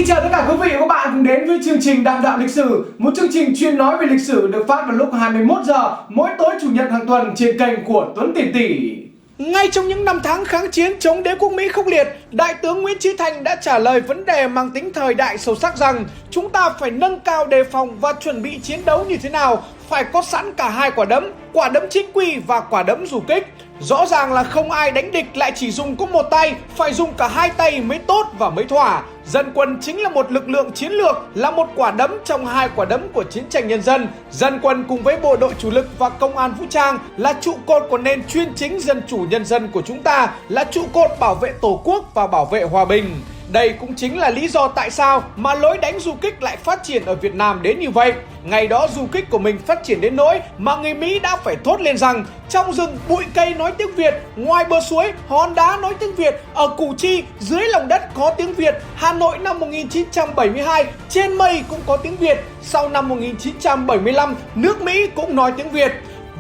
chào tất cả quý vị và các bạn cùng đến với chương trình Đạm Đạo Lịch Sử, một chương trình chuyên nói về lịch sử được phát vào lúc 21 giờ mỗi tối chủ nhật hàng tuần trên kênh của Tuấn Tiền Tỷ. Ngay trong những năm tháng kháng chiến chống đế quốc Mỹ khốc liệt, Đại tướng Nguyễn Chí Thanh đã trả lời vấn đề mang tính thời đại sâu sắc rằng chúng ta phải nâng cao đề phòng và chuẩn bị chiến đấu như thế nào, phải có sẵn cả hai quả đấm chính quy và quả đấm du kích. Rõ ràng là không ai đánh địch lại chỉ dùng có một tay, phải dùng cả hai tay mới tốt và mới thỏa. Dân quân chính là một lực lượng chiến lược, là một quả đấm trong hai quả đấm của chiến tranh nhân dân. Dân quân cùng với bộ đội chủ lực và công an vũ trang là trụ cột của nền chuyên chính dân chủ nhân dân của chúng ta, là trụ cột bảo vệ Tổ quốc và bảo vệ hòa bình. Đây cũng chính là lý do tại sao mà lối đánh du kích lại phát triển ở Việt Nam đến như vậy. Ngày đó du kích của mình phát triển đến nỗi mà người Mỹ đã phải thốt lên rằng trong rừng bụi cây nói tiếng Việt, ngoài bờ suối hòn đá nói tiếng Việt, ở Củ Chi dưới lòng đất có tiếng Việt, Hà Nội năm 1972 trên mây cũng có tiếng Việt. Sau năm 1975 nước Mỹ cũng nói tiếng Việt.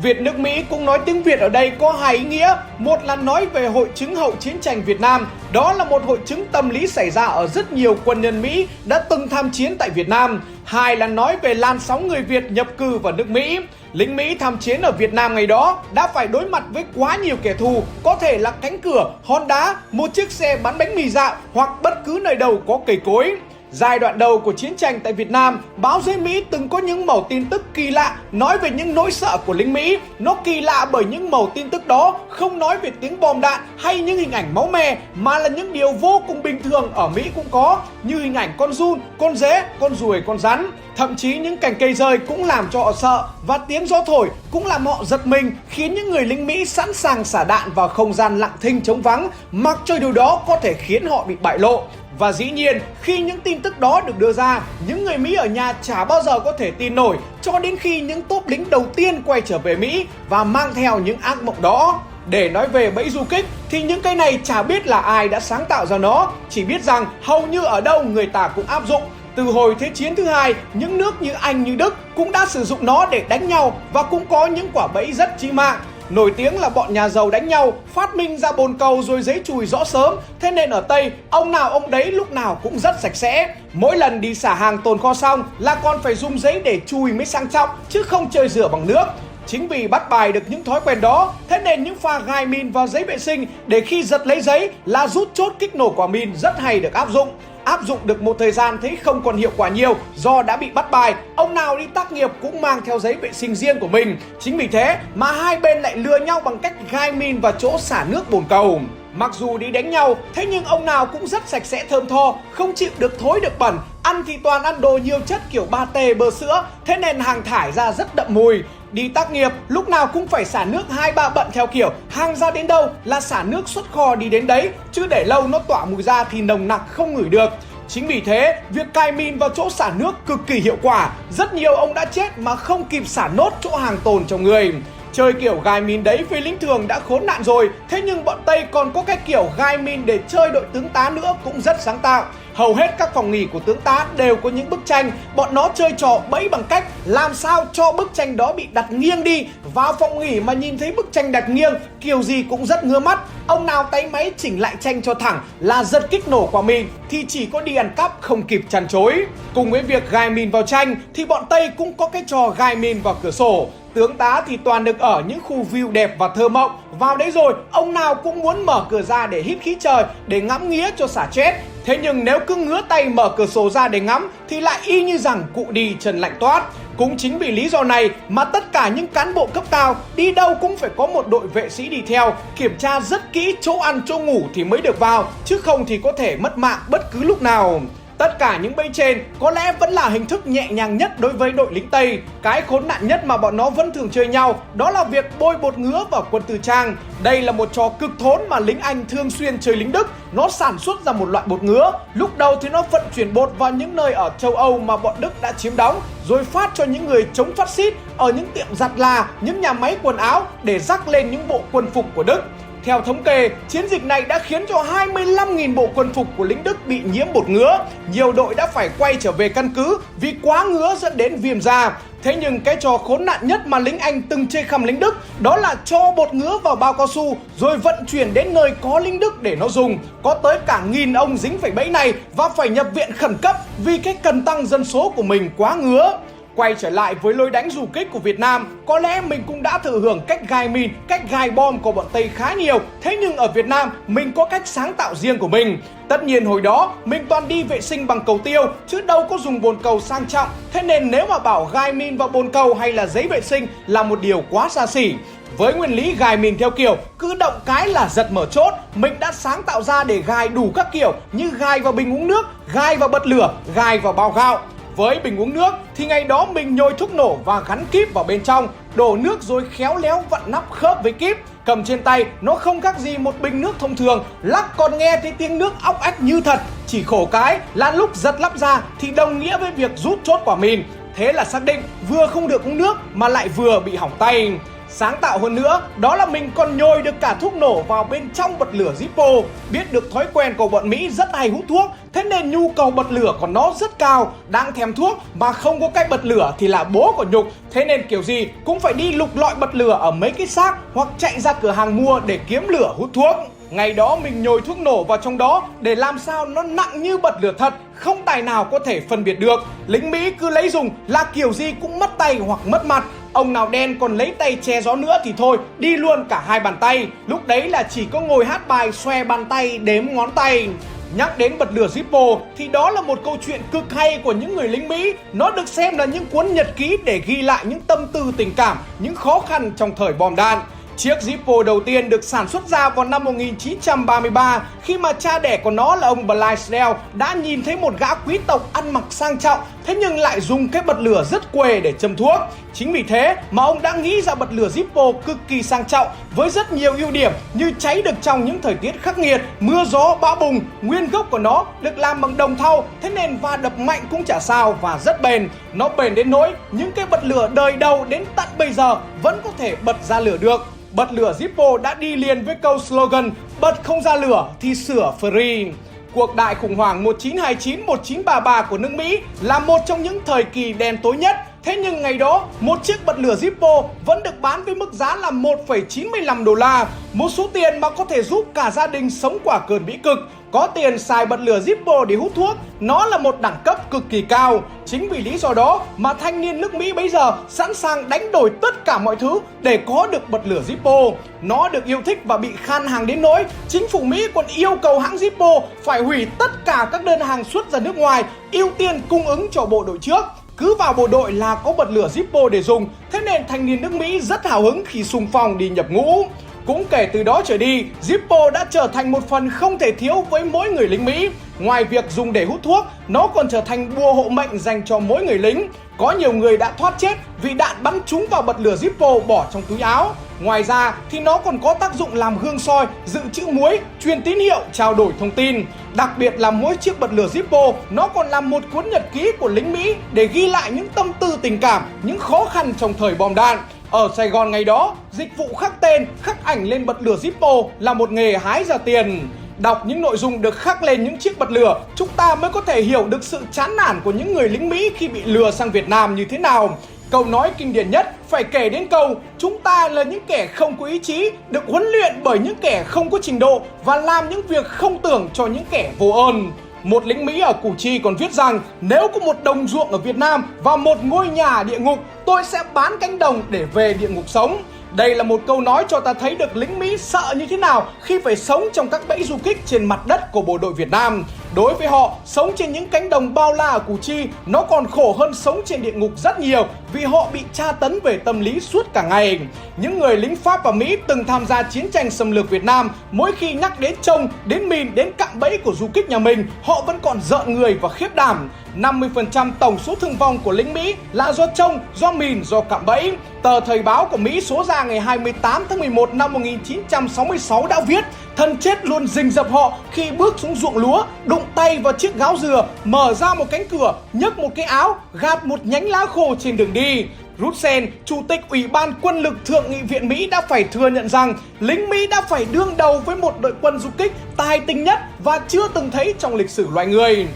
Việt nước Mỹ cũng nói tiếng Việt ở đây có hai ý nghĩa. Một là nói về hội chứng hậu chiến tranh Việt Nam. Đó là một hội chứng tâm lý xảy ra ở rất nhiều quân nhân Mỹ đã từng tham chiến tại Việt Nam. Hai là nói về làn sóng người Việt nhập cư vào nước Mỹ. Lính Mỹ tham chiến ở Việt Nam ngày đó đã phải đối mặt với quá nhiều kẻ thù, có thể là cánh cửa, hòn đá, một chiếc xe bán bánh mì dạo hoặc bất cứ nơi đâu có cây cối. Giai đoạn đầu của chiến tranh tại Việt Nam, báo giới Mỹ từng có những mẩu tin tức kỳ lạ nói về những nỗi sợ của lính Mỹ. Nó kỳ lạ bởi những mẩu tin tức đó không nói về tiếng bom đạn hay những hình ảnh máu me, mà là những điều vô cùng bình thường ở Mỹ cũng có, như hình ảnh con giun, con dế, con ruồi, con rắn. Thậm chí những cành cây rơi cũng làm cho họ sợ, và tiếng gió thổi cũng làm họ giật mình, khiến những người lính Mỹ sẵn sàng xả đạn vào không gian lặng thinh trống vắng, mặc cho điều đó có thể khiến họ bị bại lộ. Và dĩ nhiên, khi những tin tức đó được đưa ra, những người Mỹ ở nhà chả bao giờ có thể tin nổi, cho đến khi những tốp lính đầu tiên quay trở về Mỹ và mang theo những ác mộng đó. Để nói về bẫy du kích thì những cái này chả biết là ai đã sáng tạo ra nó, chỉ biết rằng hầu như ở đâu người ta cũng áp dụng. Từ hồi Thế chiến thứ hai, những nước như Anh như Đức cũng đã sử dụng nó để đánh nhau, và cũng có những quả bẫy rất chí mạng. Nổi tiếng là bọn nhà giàu đánh nhau, phát minh ra bồn cầu rồi giấy chùi rõ sớm. Thế nên ở Tây, ông nào ông đấy lúc nào cũng rất sạch sẽ. Mỗi lần đi xả hàng tồn kho xong là còn phải dùng giấy để chùi mới sang trọng, chứ không chơi rửa bằng nước. Chính vì bắt bài được những thói quen đó, thế nên những pha gài min vào giấy vệ sinh để khi giật lấy giấy là rút chốt kích nổ quả min rất hay được áp dụng. Áp dụng được một thời gian thấy không còn hiệu quả nhiều do đã bị bắt bài, ông nào đi tác nghiệp cũng mang theo giấy vệ sinh riêng của mình. Chính vì thế mà hai bên lại lừa nhau bằng cách gai min vào chỗ xả nước bồn cầu. Mặc dù đi đánh nhau, thế nhưng ông nào cũng rất sạch sẽ thơm tho, không chịu được thối được bẩn. Ăn thì toàn ăn đồ nhiều chất kiểu pate bơ sữa, thế nên hàng thải ra rất đậm mùi. Đi tác nghiệp lúc nào cũng phải xả nước 2-3 bận theo kiểu hàng ra đến đâu là xả nước xuất kho đi đến đấy, chứ để lâu nó tỏa mùi ra thì nồng nặc không ngửi được. Chính vì thế, việc cài min vào chỗ xả nước cực kỳ hiệu quả. Rất nhiều ông đã chết mà không kịp xả nốt chỗ hàng tồn trong người. Chơi kiểu gài min đấy với lính thường đã khốn nạn rồi, thế nhưng bọn Tây còn có cái kiểu gài min để chơi đội tướng tá nữa cũng rất sáng tạo. Hầu hết các phòng nghỉ của tướng tá đều có những bức tranh. Bọn nó chơi trò bẫy bằng cách làm sao cho bức tranh đó bị đặt nghiêng đi. Vào phòng nghỉ mà nhìn thấy bức tranh đặt nghiêng, kiểu gì cũng rất ngứa mắt. Ông nào tay máy chỉnh lại tranh cho thẳng là giật kích nổ quả mìn, thì chỉ có đi ăn cắp không kịp chăn chối. Cùng với việc gài mìn vào tranh thì bọn Tây cũng có cái trò gài mìn vào cửa sổ. Tướng tá thì toàn được ở những khu view đẹp và thơ mộng. Vào đấy rồi, ông nào cũng muốn mở cửa ra để hít khí trời, để ngắm nghía cho xả stress. Thế nhưng nếu cứ ngứa tay mở cửa sổ ra để ngắm thì lại y như rằng cụ đi chân lạnh toát. Cũng chính vì lý do này mà tất cả những cán bộ cấp cao đi đâu cũng phải có một đội vệ sĩ đi theo, kiểm tra rất kỹ chỗ ăn chỗ ngủ thì mới được vào, chứ không thì có thể mất mạng bất cứ lúc nào. Tất cả những bẫy trên có lẽ vẫn là hình thức nhẹ nhàng nhất đối với đội lính Tây. Cái khốn nạn nhất mà bọn nó vẫn thường chơi nhau đó là việc bôi bột ngứa vào quân tư trang. Đây là một trò cực thốn mà lính Anh thường xuyên chơi lính Đức. Nó sản xuất ra một loại bột ngứa. Lúc đầu thì nó vận chuyển bột vào những nơi ở châu Âu mà bọn Đức đã chiếm đóng, rồi phát cho những người chống phát xít ở những tiệm giặt là, những nhà máy quần áo để rắc lên những bộ quân phục của Đức. Theo thống kê, chiến dịch này đã khiến cho 25.000 bộ quân phục của lính Đức bị nhiễm bột ngứa. Nhiều đội đã phải quay trở về căn cứ vì quá ngứa dẫn đến viêm da. Thế nhưng cái trò khốn nạn nhất mà lính Anh từng chê khăm lính Đức đó là cho bột ngứa vào bao cao su rồi vận chuyển đến nơi có lính Đức để nó dùng. Có tới cả 1000 ông dính phải bẫy này và phải nhập viện khẩn cấp vì cái cần tăng dân số của mình quá ngứa. Quay trở lại với lối đánh du kích của Việt Nam, có lẽ mình cũng đã thụ hưởng cách gài mìn, cách gài bom của bọn Tây khá nhiều. Thế nhưng ở Việt Nam, mình có cách sáng tạo riêng của mình. Tất nhiên hồi đó, mình toàn đi vệ sinh bằng cầu tiêu, chứ đâu có dùng bồn cầu sang trọng. Thế nên nếu mà bảo gài mìn vào bồn cầu hay là giấy vệ sinh là một điều quá xa xỉ. Với nguyên lý gài mìn theo kiểu cứ động cái là giật mở chốt, mình đã sáng tạo ra để gài đủ các kiểu như gài vào bình uống nước, gài vào bật lửa, gài vào bao gạo. Với bình uống nước thì ngày đó mình nhồi thuốc nổ và gắn kíp vào bên trong, đổ nước rồi khéo léo vặn nắp khớp với kíp. Cầm trên tay nó không khác gì một bình nước thông thường, lắc còn nghe thấy tiếng nước óc ách như thật. Chỉ khổ cái là lúc giật lắp ra thì đồng nghĩa với việc rút chốt quả mìn. Thế là xác định vừa không được uống nước mà lại vừa bị hỏng tay. Sáng tạo hơn nữa, đó là mình còn nhồi được cả thuốc nổ vào bên trong bật lửa Zippo. Biết được thói quen của bọn Mỹ rất hay hút thuốc, thế nên nhu cầu bật lửa của nó rất cao. Đang thèm thuốc mà không có cách bật lửa thì là bố của nhục. Thế nên kiểu gì cũng phải đi lục lọi bật lửa ở mấy cái xác hoặc chạy ra cửa hàng mua để kiếm lửa hút thuốc. Ngày đó mình nhồi thuốc nổ vào trong đó để làm sao nó nặng như bật lửa thật, không tài nào có thể phân biệt được. Lính Mỹ cứ lấy dùng là kiểu gì cũng mất tay hoặc mất mặt. Ông nào đen còn lấy tay che gió nữa thì thôi, đi luôn cả hai bàn tay. Lúc đấy là chỉ có ngồi hát bài xòe bàn tay đếm ngón tay. Nhắc đến bật lửa Zippo thì đó là một câu chuyện cực hay của những người lính Mỹ. Nó được xem là những cuốn nhật ký để ghi lại những tâm tư tình cảm, những khó khăn trong thời bom đạn. Chiếc Zippo đầu tiên được sản xuất ra vào năm 1933 khi mà cha đẻ của nó là ông Blaisdell đã nhìn thấy một gã quý tộc ăn mặc sang trọng, thế nhưng lại dùng cái bật lửa rất quê để châm thuốc. Chính vì thế mà ông đã nghĩ ra bật lửa Zippo cực kỳ sang trọng với rất nhiều ưu điểm như cháy được trong những thời tiết khắc nghiệt, mưa gió bão bùng. Nguyên gốc của nó được làm bằng đồng thau, thế nên va đập mạnh cũng chả sao và rất bền. Nó bền đến nỗi những cái bật lửa đời đầu đến tận bây giờ vẫn có thể bật ra lửa được. Bật lửa Zippo đã đi liền với câu slogan bật không ra lửa thì sửa free. Cuộc đại khủng hoảng 1929-1933 của nước Mỹ là một trong những thời kỳ đen tối nhất. Thế nhưng ngày đó, một chiếc bật lửa Zippo vẫn được bán với mức giá là 1,95 đô la. Một số tiền mà có thể giúp cả gia đình sống qua cơn bĩ cực. Có tiền xài bật lửa Zippo để hút thuốc, nó là một đẳng cấp cực kỳ cao. Chính vì lý do đó mà thanh niên nước Mỹ bây giờ sẵn sàng đánh đổi tất cả mọi thứ để có được bật lửa Zippo. Nó được yêu thích và bị khan hàng đến nỗi chính phủ Mỹ còn yêu cầu hãng Zippo phải hủy tất cả các đơn hàng xuất ra nước ngoài, ưu tiên cung ứng cho bộ đội trước. Cứ vào bộ đội là có bật lửa Zippo để dùng, thế nên thanh niên nước Mỹ rất hào hứng khi xung phong đi nhập ngũ. Cũng kể từ đó trở đi, Zippo đã trở thành một phần không thể thiếu với mỗi người lính Mỹ. Ngoài việc dùng để hút thuốc, nó còn trở thành bùa hộ mệnh dành cho mỗi người lính. Có nhiều người đã thoát chết vì đạn bắn trúng vào bật lửa Zippo bỏ trong túi áo. Ngoài ra thì nó còn có tác dụng làm gương soi, dự trữ muối, truyền tín hiệu, trao đổi thông tin. Đặc biệt là mỗi chiếc bật lửa Zippo nó còn là một cuốn nhật ký của lính Mỹ để ghi lại những tâm tư tình cảm, những khó khăn trong thời bom đạn. Ở Sài Gòn ngày đó, dịch vụ khắc tên, khắc ảnh lên bật lửa Zippo là một nghề hái ra tiền. Đọc những nội dung được khắc lên những chiếc bật lửa, chúng ta mới có thể hiểu được sự chán nản của những người lính Mỹ khi bị lừa sang Việt Nam như thế nào. Câu nói kinh điển nhất phải kể đến câu chúng ta là những kẻ không có ý chí, được huấn luyện bởi những kẻ không có trình độ và làm những việc không tưởng cho những kẻ vô ơn. Một lính Mỹ ở Củ Chi còn viết rằng nếu có một đồng ruộng ở Việt Nam và một ngôi nhà ở địa ngục, tôi sẽ bán cánh đồng để về địa ngục sống. Đây là một câu nói cho ta thấy được lính Mỹ sợ như thế nào khi phải sống trong các bẫy du kích trên mặt đất của bộ đội Việt Nam. Đối với họ, sống trên những cánh đồng bao la ở Củ Chi nó còn khổ hơn sống trên địa ngục rất nhiều vì họ bị tra tấn về tâm lý suốt cả ngày. Những người lính Pháp và Mỹ từng tham gia chiến tranh xâm lược Việt Nam, mỗi khi nhắc đến trông, đến mìn, đến cạm bẫy của du kích nhà mình, họ vẫn còn rợn người và khiếp đảm. 50% tổng số thương vong của lính Mỹ là do trông, do mìn, do cạm bẫy. Tờ Thời báo của Mỹ số ra ngày 28 tháng 11 năm 1966 đã viết thần chết luôn rình rập họ khi bước xuống ruộng lúa, đụng tay vào chiếc gáo dừa, mở ra một cánh cửa, nhấc một cái áo, gạt một nhánh lá khô trên đường đi. Russell, Chủ tịch Ủy ban Quân lực Thượng nghị viện Mỹ đã phải thừa nhận rằng lính Mỹ đã phải đương đầu với một đội quân du kích tài tình nhất và chưa từng thấy trong lịch sử loài người.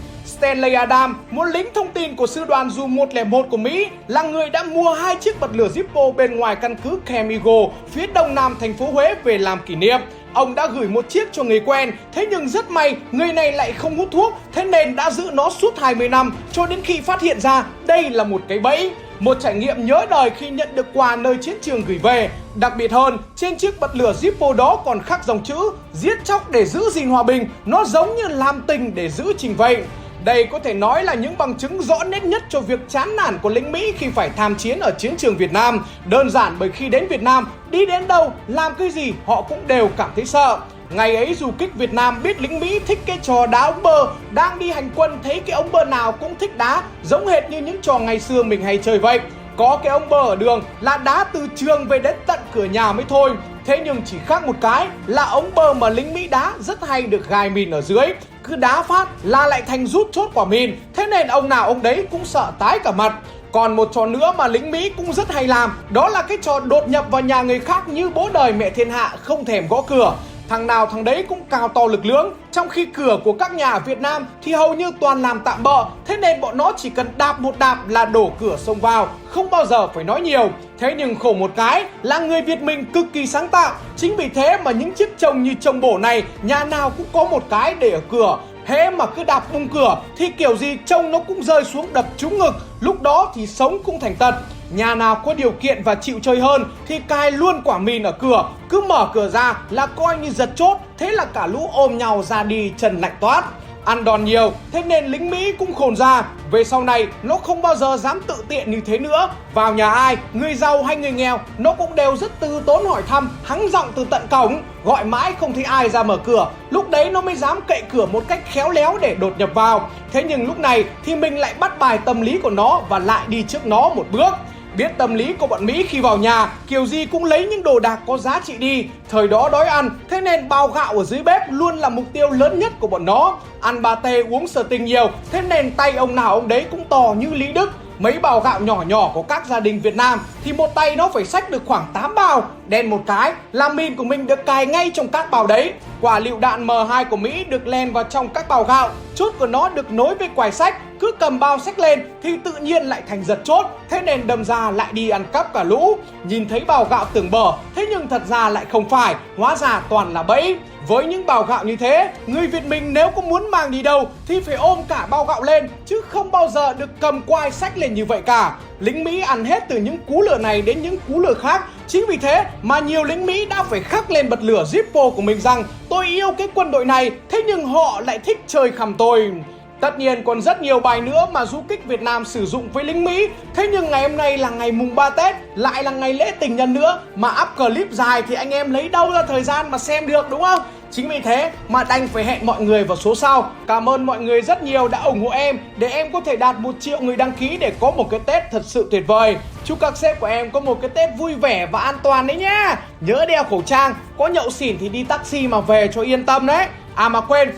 Stanley Adams, một lính thông tin của sư đoàn dù 101 của Mỹ, là người đã mua 2 chiếc bật lửa Zippo bên ngoài căn cứ Camp Eagle phía đông nam thành phố Huế về làm kỷ niệm. Ông đã gửi một chiếc cho người quen, thế nhưng rất may người này lại không hút thuốc, thế nên đã giữ nó suốt 20 năm cho đến khi phát hiện ra đây là một cái bẫy. Một trải nghiệm nhớ đời khi nhận được quà nơi chiến trường gửi về. Đặc biệt hơn, trên chiếc bật lửa Zippo đó còn khắc dòng chữ giết chóc để giữ gìn hòa bình, nó giống như làm tình để giữ trình vậy. Đây có thể nói là những bằng chứng rõ nét nhất cho việc chán nản của lính Mỹ khi phải tham chiến ở chiến trường Việt Nam. Đơn giản bởi khi đến Việt Nam, đi đến đâu, làm cái gì họ cũng đều cảm thấy sợ. Ngày ấy du kích Việt Nam biết lính Mỹ thích cái trò đá ống bơ, đang đi hành quân thấy cái ống bơ nào cũng thích đá, giống hệt như những trò ngày xưa mình hay chơi vậy. Có cái ống bơ ở đường là đá từ trường về đến tận cửa nhà mới thôi. Thế nhưng chỉ khác một cái là ống bơ mà lính Mỹ đá rất hay được gài mìn ở dưới. Cứ đá phát là lại thành rút chốt quả mìn, thế nên ông nào ông đấy cũng sợ tái cả mặt. Còn một trò nữa mà lính Mỹ cũng rất hay làm, đó là cái trò đột nhập vào nhà người khác như bố đời mẹ thiên hạ không thèm gõ cửa. Thằng nào thằng đấy cũng cao to lực lưỡng, trong khi cửa của các nhà ở Việt Nam thì hầu như toàn làm tạm bợ, thế nên bọn nó chỉ cần đạp một đạp là đổ cửa xông vào, không bao giờ phải nói nhiều. Thế nhưng khổ một cái là người Việt mình cực kỳ sáng tạo, chính vì thế mà những chiếc chồng như chồng bổ này nhà nào cũng có một cái để ở cửa. Hễ mà cứ đạp bung cửa thì kiểu gì trông nó cũng rơi xuống đập trúng ngực, lúc đó thì sống cũng thành tật. Nhà nào có điều kiện và chịu chơi hơn thì cài luôn quả mìn ở cửa, cứ mở cửa ra là coi như giật chốt, thế là cả lũ ôm nhau ra đi chân lạnh toát. Ăn đòn nhiều, thế nên lính Mỹ cũng khôn ra. Về sau này, nó không bao giờ dám tự tiện như thế nữa. Vào nhà ai, người giàu hay người nghèo, nó cũng đều rất từ tốn hỏi thăm, hắng giọng từ tận cổng. Gọi mãi không thấy ai ra mở cửa, lúc đấy nó mới dám cậy cửa một cách khéo léo để đột nhập vào. Thế nhưng lúc này thì mình lại bắt bài tâm lý của nó và lại đi trước nó một bước. Biết tâm lý của bọn Mỹ khi vào nhà, kiểu gì cũng lấy những đồ đạc có giá trị đi. Thời đó đói ăn, thế nên bao gạo ở dưới bếp luôn là mục tiêu lớn nhất của bọn nó. Ăn pate uống sờ tinh nhiều, thế nên tay ông nào ông đấy cũng to như Lý Đức. Mấy bào gạo nhỏ nhỏ của các gia đình Việt Nam thì một tay nó phải xách được khoảng 8 bào. Đen một cái là mìn của mình được cài ngay trong các bào đấy. Quả lựu đạn M2 của Mỹ được len vào trong các bào gạo. Chốt của nó được nối với quài xách. Cứ cầm bao xách lên thì tự nhiên lại thành giật chốt, thế nên đâm ra lại đi ăn cắp cả lũ. Nhìn thấy bào gạo tưởng bở, thế nhưng thật ra lại không phải, hóa ra toàn là bẫy. Với những bào gạo như thế, người Việt mình nếu có muốn mang đi đâu thì phải ôm cả bao gạo lên, chứ không bao giờ được cầm quai xách lên như vậy cả. Lính Mỹ ăn hết từ những cú lửa này đến những cú lửa khác. Chính vì thế mà nhiều lính Mỹ đã phải khắc lên bật lửa Zippo của mình rằng tôi yêu cái quân đội này, thế nhưng họ lại thích chơi khăm tôi. Tất nhiên còn rất nhiều bài nữa mà du kích Việt Nam sử dụng với lính Mỹ. Thế nhưng ngày hôm nay là ngày mùng 3 Tết, lại là ngày lễ tình nhân nữa, mà up clip dài thì anh em lấy đâu ra thời gian mà xem được, đúng không? Chính vì thế mà đành phải hẹn mọi người vào số sau. Cảm ơn mọi người rất nhiều đã ủng hộ em để em có thể đạt 1 triệu người đăng ký để có một cái Tết thật sự tuyệt vời. Chúc các sếp của em có một cái Tết vui vẻ và an toàn đấy nhá. Nhớ đeo khẩu trang, có nhậu xỉn thì đi taxi mà về cho yên tâm đấy. À mà quên,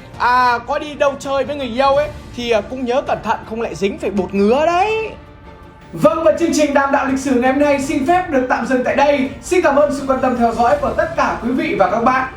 có đi đâu chơi với người yêu ấy thì cũng nhớ cẩn thận không lại dính phải bột ngứa đấy. Vâng, và chương trình Đàm Đạo Lịch Sử ngày hôm nay xin phép được tạm dừng tại đây. Xin cảm ơn sự quan tâm theo dõi của tất cả quý vị và các bạn.